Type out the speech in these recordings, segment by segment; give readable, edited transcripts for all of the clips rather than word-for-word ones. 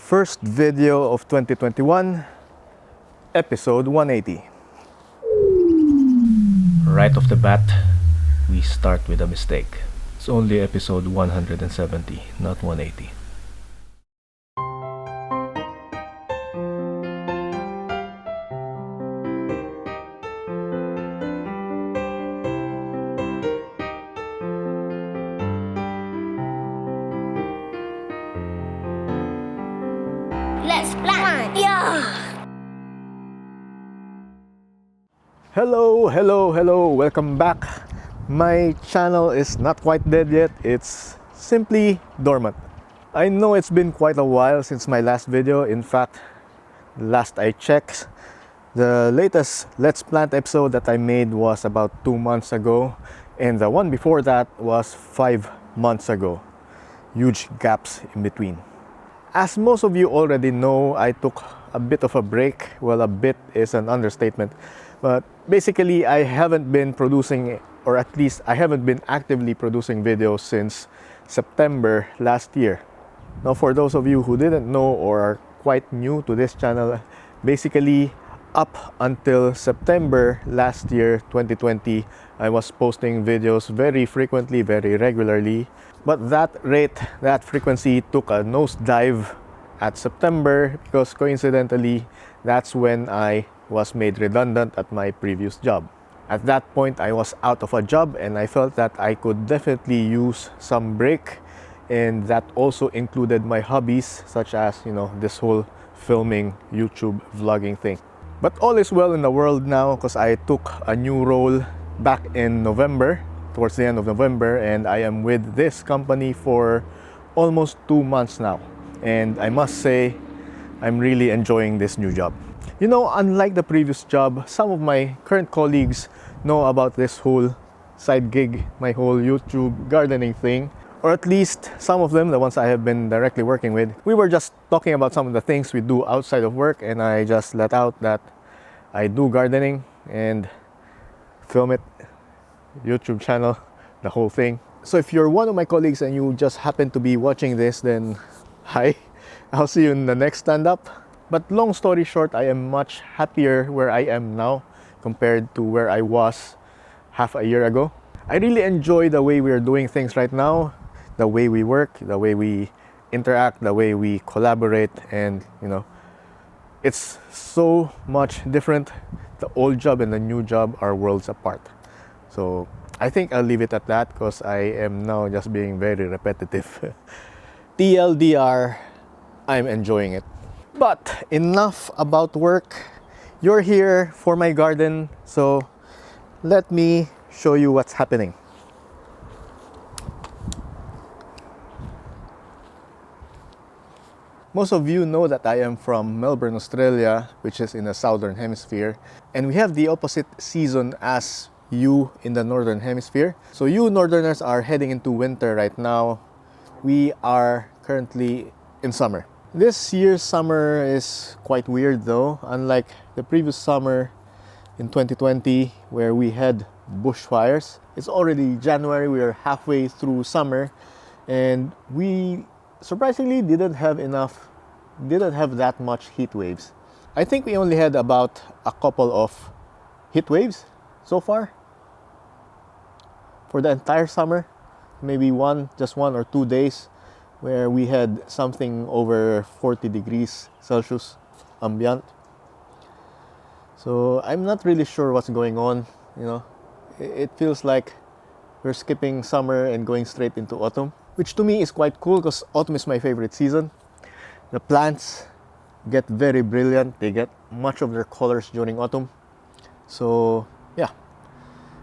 First video of 2021, episode 180. Right off the bat, we start with a mistake. It's only episode 170, not 180. Let's plant. Yeah. Hello, welcome back. My channel is not quite dead yet, it's simply dormant. I know it's been quite a while since my last video. In fact, last I checked, the latest Let's Plant episode that I made was about 2 months ago, and the one before that was 5 months ago. Huge gaps in between. As most of you already know, I took a bit of a break. Well, a bit is an understatement. But basically, I haven't been producing, or at least I haven't been actively producing videos since September last year. Now, for those of you who didn't know or are quite new to this channel, basically up until September last year, 2020, I was posting videos very frequently, very regularly. But that rate, that frequency took a nosedive at September because coincidentally, that's when I was made redundant at my previous job. At that point, I was out of a job and I felt that I could definitely use some break, and that also included my hobbies such as, this whole filming, YouTube, vlogging thing. But all is well in the world now because I took a new role back in November, towards the end of November, and I am with this company for almost 2 months now. And I must say, I'm really enjoying this new job. Unlike the previous job, some of my current colleagues know about this whole side gig, my whole YouTube gardening thing. Or at least some of them, the ones I have been directly working with. We were just talking about some of the things we do outside of work, and I just let out that I do gardening and film it, YouTube channel, the whole thing. So if you're one of my colleagues and you just happen to be watching this, then hi, I'll see you in the next stand-up. But long story short, I am much happier where I am now compared to where I was half a year ago. I really enjoy the way we are doing things right now, the way we work, the way we interact, the way we collaborate, and it's so much different. The old job and the new job are worlds apart. So I think I'll leave it at that because I am now just being very repetitive. TLDR, I'm enjoying it. But enough about work. You're here for my garden, so let me show you what's happening. Most of you know that I am from Melbourne, Australia, which is in the southern hemisphere, and we have the opposite season as you in the northern hemisphere. So you northerners are heading into winter right now. We are currently in summer. This year's summer is quite weird though, unlike the previous summer in 2020 where we had bushfires. It's already January, we are halfway through summer, and we surprisingly didn't have that much heat waves. I think we only had about a couple of heat waves so far for the entire summer. Maybe just one or 2 days where we had something over 40 degrees Celsius ambient. So I'm not really sure what's going on. It feels like we're skipping summer and going straight into autumn, which to me is quite cool because autumn is my favorite season. The plants get very brilliant. They get much of their colors during autumn. So yeah,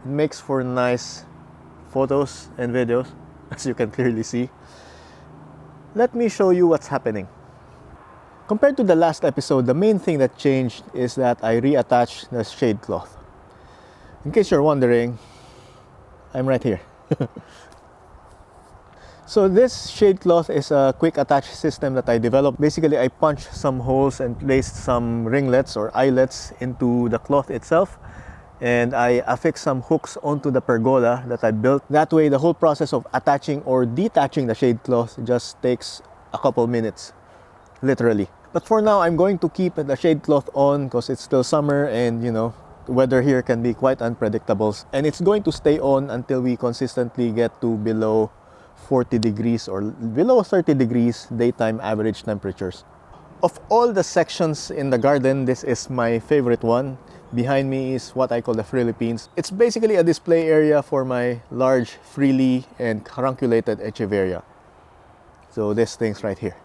it makes for nice photos and videos, as you can clearly see. Let me show you what's happening. Compared to the last episode, the main thing that changed is that I reattached the shade cloth. In case you're wondering, I'm right here. So this shade cloth is a quick attach system that I developed. Basically, I punched some holes and placed some ringlets or eyelets into the cloth itself, and I affixed some hooks onto the pergola that I built. That way, the whole process of attaching or detaching the shade cloth just takes a couple minutes. literally. But for now, I'm going to keep the shade cloth on because it's still summer and, you know, the weather here can be quite unpredictable. And it's going to stay on until we consistently get to below 40 degrees or below 30 degrees daytime average temperatures. Of all the sections in the garden, this is my favorite one. Behind me is what I call the Philippines. It's basically a display area for my large, freely and carunculated echeveria. So these things right here.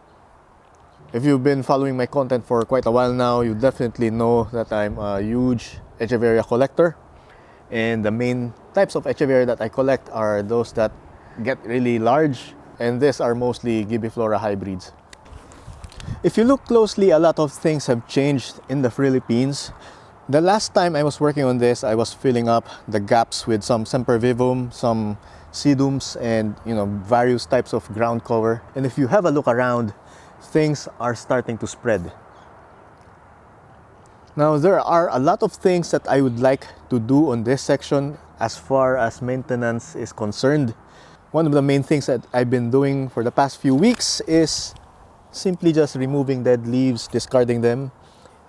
If you've been following my content for quite a while now, you definitely know that I'm a huge echeveria collector. And the main types of echeveria that I collect are those that get really large, and these are mostly Gibiflora hybrids. If you look closely, a lot of things have changed in the Philippines. The last time I was working on this, I was filling up the gaps with some sempervivum, some sedums, and various types of ground cover. And if you have a look around, things are starting to spread. Now, there are a lot of things that I would like to do on this section as far as maintenance is concerned. One of the main things that I've been doing for the past few weeks is simply just removing dead leaves, discarding them,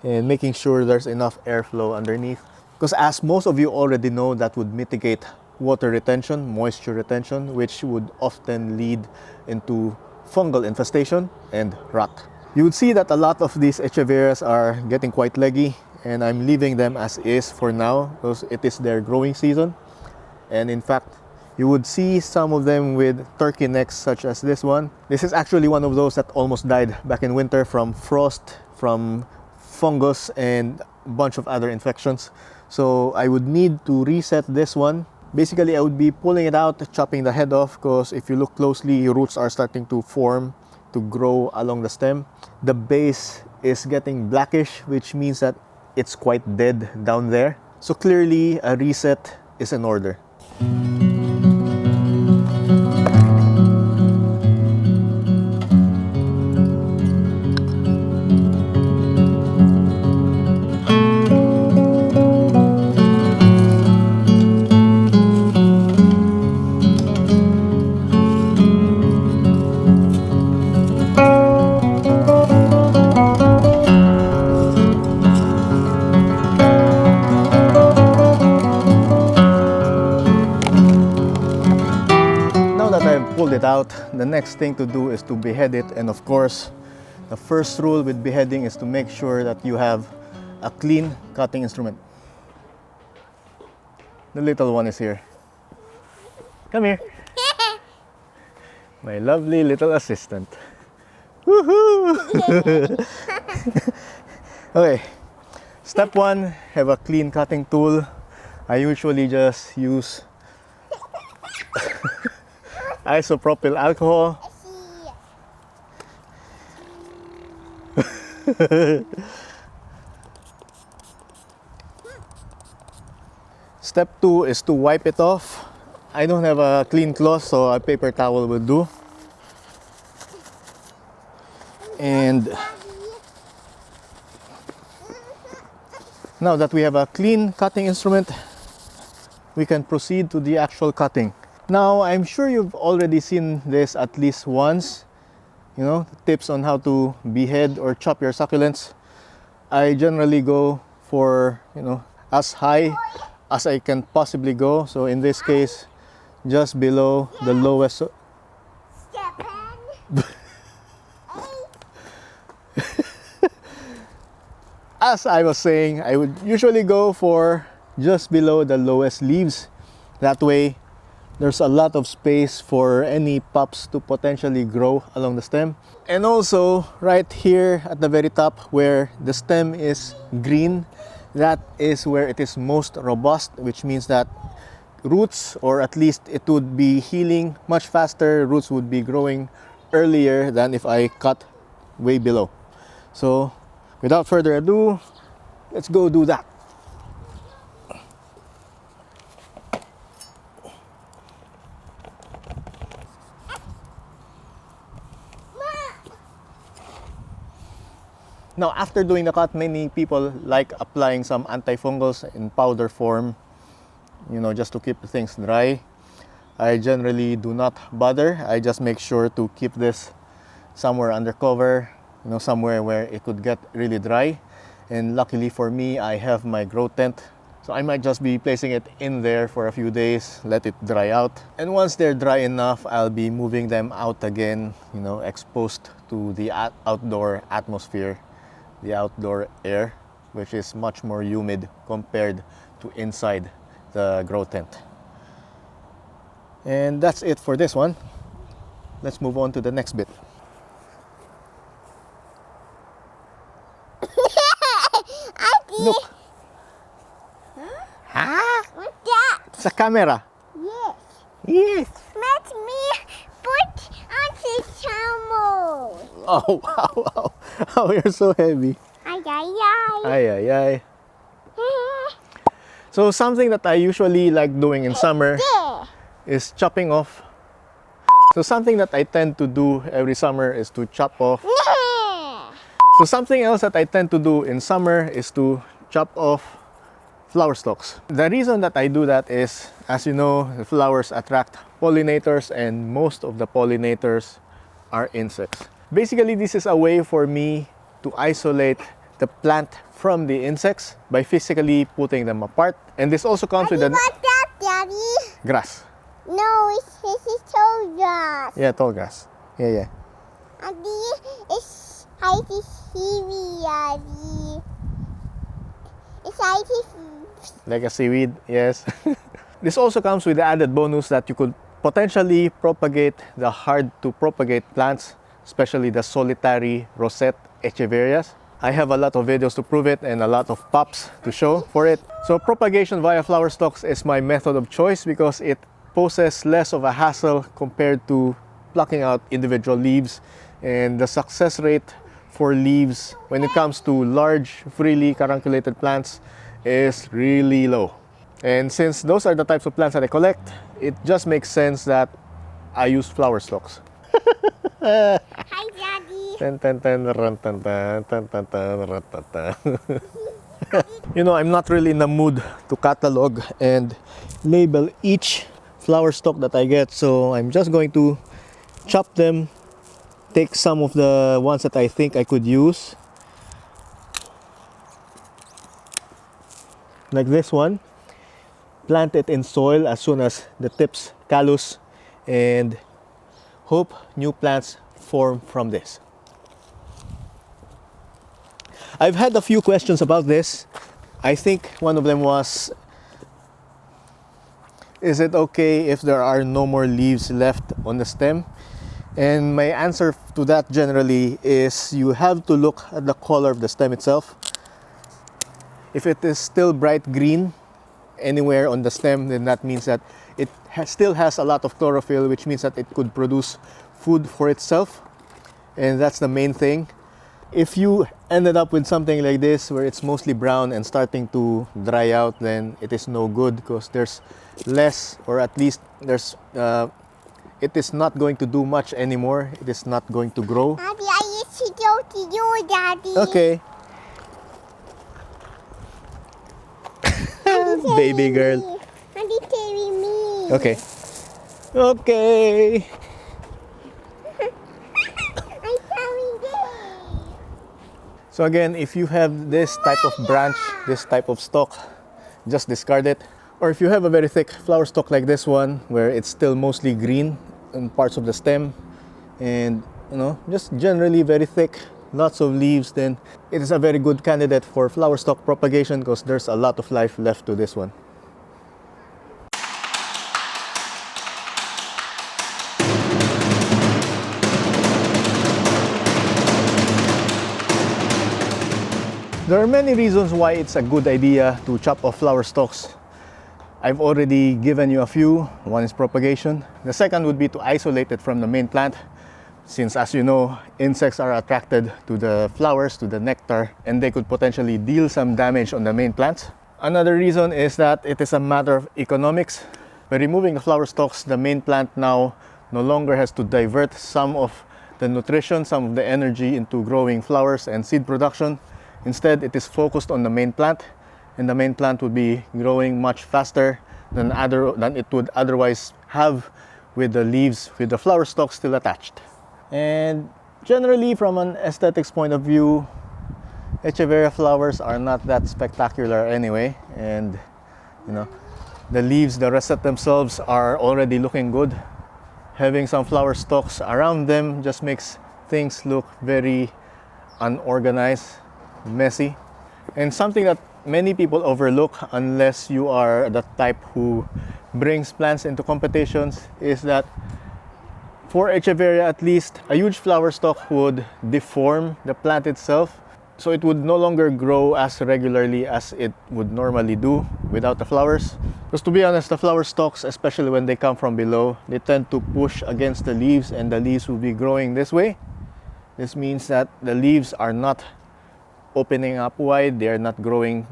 and making sure there's enough airflow underneath. Because as most of you already know, that would mitigate water retention, moisture retention, which would often lead into fungal infestation and rot. You would see that a lot of these echeverias are getting quite leggy, and I'm leaving them as is for now because it is their growing season. And in fact, you would see some of them with turkey necks such as this one. This is actually one of those that almost died back in winter from frost, from fungus, and a bunch of other infections. So I would need to reset this one. Basically, I would be pulling it out, chopping the head off, because if you look closely, roots are starting to form, to grow along the stem. The base is getting blackish, which means that it's quite dead down there. So clearly, a reset is in order. It out, the next thing to do is to behead it. And of course, the first rule with beheading is to make sure that you have a clean cutting instrument. The little one is here. Come here. My lovely little assistant. Woohoo! Okay, step one, have a clean cutting tool. I usually just use isopropyl alcohol. Step two is to wipe it off. I don't have a clean cloth, so a paper towel will do. And now that we have a clean cutting instrument, we can proceed to the actual cutting. Now, I'm sure you've already seen this at least once, tips on how to behead or chop your succulents. I generally go for, as high as I can possibly go. So in this case, just below the lowest. As I was saying, I would usually go for just below the lowest leaves. That way, there's a lot of space for any pups to potentially grow along the stem. And also, right here at the very top where the stem is green, that is where it is most robust, which means that roots, or at least it would be healing much faster, roots would be growing earlier than if I cut way below. So, without further ado, let's go do that. Now, after doing the cut, many people like applying some antifungals in powder form, just to keep things dry. I generally do not bother. I just make sure to keep this somewhere under cover somewhere where it could get really dry. And luckily for me, I have my grow tent. So I might just be placing it in there for a few days, let it dry out. And once they're dry enough, I'll be moving them out again, exposed to the outdoor atmosphere, the outdoor air, which is much more humid compared to inside the grow tent. And that's it for this one. Let's move on to the next bit. Look. Huh? What's that? It's a camera. Yes. Yes. Let me put on the camel. Oh, wow, wow. Oh, you're so heavy. Ay, ay, ay. Ay, ay, ay. So something that I usually like doing in summer Yeah. is chopping off. So something that I tend to do every summer is to chop off. Yeah. So something else that I tend to do in summer is to chop off flower stalks. The reason that I do that is, as you know, the flowers attract pollinators and most of the pollinators are insects. Basically, this is a way for me to isolate the plant from the insects by physically putting them apart. And this also comes with Daddy, the what's that, Daddy? grass. No, this is tall grass. Yeah, tall grass. Yeah. Daddy, it's seaweed, Daddy. It's Like a seaweed, yes. This also comes with the added bonus that you could potentially propagate the hard to propagate plants, especially the solitary rosette echeverias. I have a lot of videos to prove it and a lot of pops to show for it. So propagation via flower stalks is my method of choice because it poses less of a hassle compared to plucking out individual leaves, and the success rate for leaves when it comes to large freely carunculated plants is really low. And since those are the types of plants that I collect, it just makes sense that I use flower stalks. Hi, Daddy. Tan, tan, tan, ran, tan, tan, tan, tan, tan, ran, tan, tan. I'm not really in the mood to catalog and label each flower stalk that I get, so I'm just going to chop them, take some of the ones that I think I could use, like this one, plant it in soil as soon as the tips callus, and hope new plants form from this. I've had a few questions about this. I think one of them was, is it okay if there are no more leaves left on the stem? And my answer to that generally is you have to look at the color of the stem itself. If it is still bright green anywhere on the stem, then that means that it still has a lot of chlorophyll, which means that it could produce food for itself. And that's the main thing. If you ended up with something like this where it's mostly brown and starting to dry out, then it is no good because there's less, or at least it is not going to do much anymore. It is not going to grow. Daddy, I used to go to you, Daddy. Okay. Baby girl. Daddy, carry me. Okay. Okay. I'm carrying this. So again, if you have this type of branch, this type of stalk, just discard it. Or if you have a very thick flower stalk like this one, where it's still mostly green in parts of the stem, and just generally very thick, lots of leaves, then it is a very good candidate for flower stalk propagation because there's a lot of life left to this one. There are many reasons why it's a good idea to chop off flower stalks. I've already given you a few. One is propagation. The second would be to isolate it from the main plant, since, as you know, insects are attracted to the flowers, to the nectar, and they could potentially deal some damage on the main plants. Another reason is that it is a matter of economics. By removing the flower stalks, the main plant now no longer has to divert some of the nutrition, some of the energy into growing flowers and seed production. Instead, it is focused on the main plant, and the main plant would be growing much faster than it would otherwise have with the leaves, with the flower stalks still attached. And Generally, from an aesthetics point of view, echeveria flowers are not that spectacular anyway, and you know, the leaves, the rosette themselves are already looking good. Having some flower stalks around them just makes things look very unorganized, messy, and something that many people overlook unless you are the type who brings plants into competitions is that for echeveria at least, a huge flower stalk would deform the plant itself, so it would no longer grow as regularly as it would normally do without the flowers. Because to be honest, the flower stalks, especially when they come from below, they tend to push against the leaves, and the leaves will be growing this way. This means that the leaves are not opening up wide, they are not growing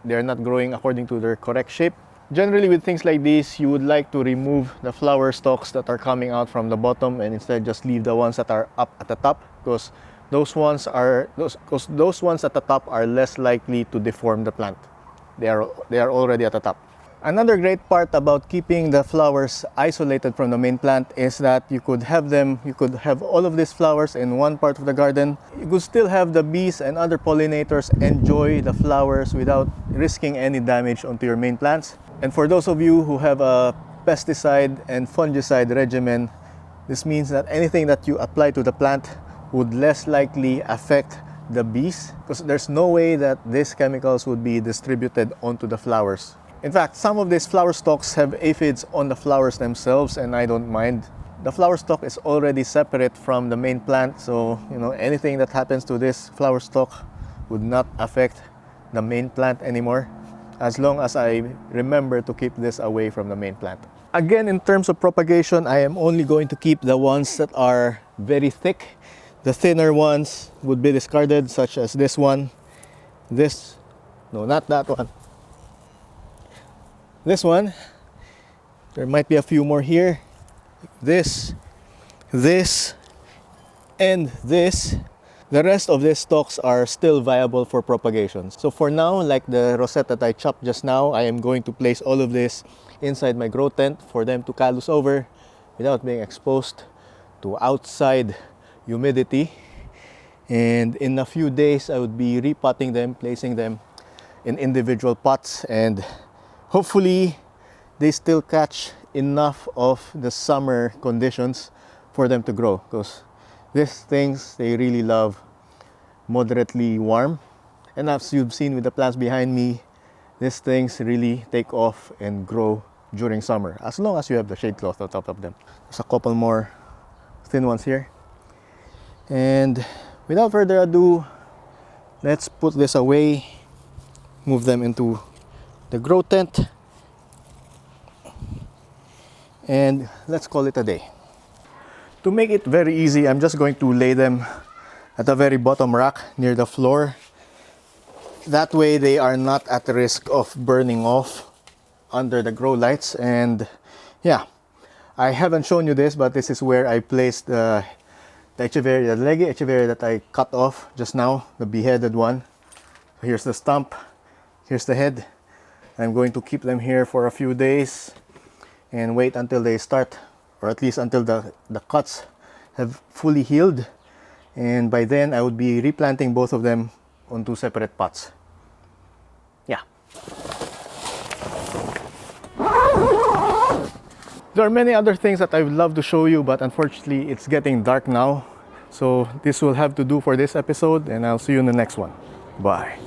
according to their correct shape. Generally, with things like this, you would like to remove the flower stalks that are coming out from the bottom and instead just leave the ones that are up at the top, because those ones at the top are less likely to deform the plant. They are already at the top. Another great part about keeping the flowers isolated from the main plant is that you could have all of these flowers in one part of the garden. You could still have the bees and other pollinators enjoy the flowers without risking any damage onto your main plants. And for those of you who have a pesticide and fungicide regimen, this means that anything that you apply to the plant would less likely affect the bees, because there's no way that these chemicals would be distributed onto the flowers. In fact, some of these flower stalks have aphids on the flowers themselves, and I don't mind. The flower stalk is already separate from the main plant, so anything that happens to this flower stalk would not affect the main plant anymore, as long as I remember to keep this away from the main plant. Again, in terms of propagation, I am only going to keep the ones that are very thick. The thinner ones would be discarded, such as this one. No, not that one. This one. There might be a few more here. This, and this. The rest of these stalks are still viable for propagation. So for now, like the rosette that I chopped just now, I am going to place all of this inside my grow tent for them to callus over without being exposed to outside humidity. And in a few days, I would be repotting them, placing them in individual pots, and hopefully they still catch enough of the summer conditions for them to grow, because these things, they really love moderately warm. And as you've seen with the plants behind me, these things really take off and grow during summer, as long as you have the shade cloth on top of them. There's a couple more thin ones here. And without further ado, let's put this away, move them into the grow tent, and let's call it a day. To make it very easy, I'm just going to lay them at the very bottom rack near the floor. That way they are not at risk of burning off under the grow lights. And yeah, I haven't shown you this, but this is where I placed the echeveria, the leggy echeveria that I cut off just now, the beheaded one. Here's the stump, here's the head. I'm going to keep them here for a few days and wait until they start, or at least until the cuts have fully healed. And by then I would be replanting both of them on two separate pots. Yeah. There are many other things that I would love to show you, but unfortunately it's getting dark now. So this will have to do for this episode, and I'll see you in the next one. Bye.